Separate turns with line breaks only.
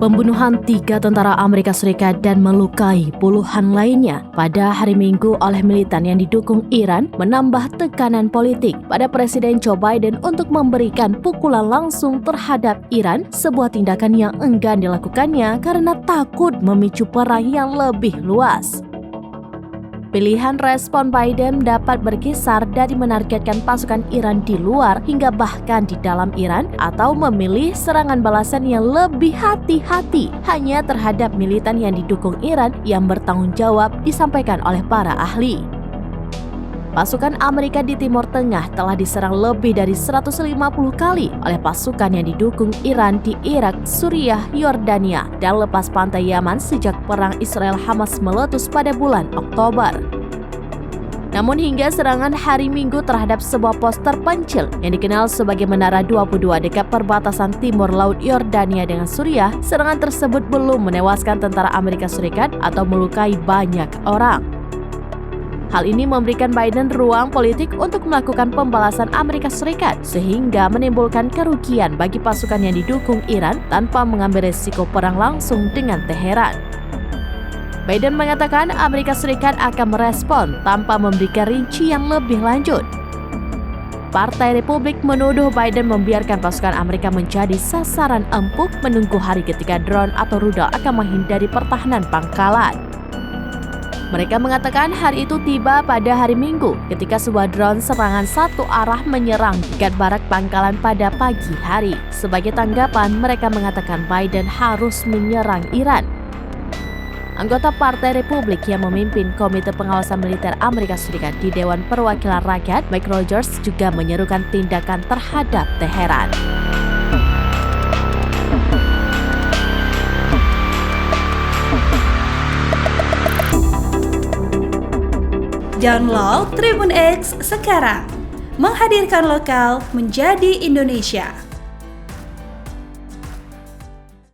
Pembunuhan 3 tentara Amerika Serikat dan melukai puluhan lainnya pada hari Minggu oleh militan yang didukung Iran menambah tekanan politik pada Presiden Joe Biden untuk memberikan pukulan langsung terhadap Iran, sebuah tindakan yang enggan dilakukannya karena takut memicu perang yang lebih luas. Pilihan respon Biden dapat berkisar dari menargetkan pasukan Iran di luar hingga bahkan di dalam Iran, atau memilih serangan balasan yang lebih hati-hati hanya terhadap militan yang didukung Iran yang bertanggung jawab, disampaikan oleh para ahli. Pasukan Amerika di Timur Tengah telah diserang lebih dari 150 kali oleh pasukan yang didukung Iran di Irak, Suriah, Yordania, dan lepas pantai Yaman sejak perang Israel-Hamas meletus pada bulan Oktober. Namun hingga serangan hari Minggu terhadap sebuah pos terpencil yang dikenal sebagai Menara 22 dekat perbatasan timur laut Yordania dengan Suriah, serangan tersebut belum menewaskan tentara Amerika Serikat atau melukai banyak orang. Hal ini memberikan Biden ruang politik untuk melakukan pembalasan Amerika Serikat sehingga menimbulkan kerugian bagi pasukan yang didukung Iran tanpa mengambil resiko perang langsung dengan Teheran. Biden mengatakan Amerika Serikat akan merespon tanpa memberikan rinci yang lebih lanjut. Partai Republik menuduh Biden membiarkan pasukan Amerika menjadi sasaran empuk menunggu hari ketika drone atau rudal akan menghindari pertahanan pangkalan. Mereka mengatakan hari itu tiba pada hari Minggu ketika sebuah drone serangan satu arah menyerang dekat barak pangkalan pada pagi hari. Sebagai tanggapan, mereka mengatakan Biden harus menyerang Iran. Anggota Partai Republik yang memimpin Komite Pengawasan Militer Amerika Serikat di Dewan Perwakilan Rakyat, Mike Rogers, juga menyerukan tindakan terhadap Teheran.
Download Tribun X sekarang, menghadirkan lokal menjadi Indonesia.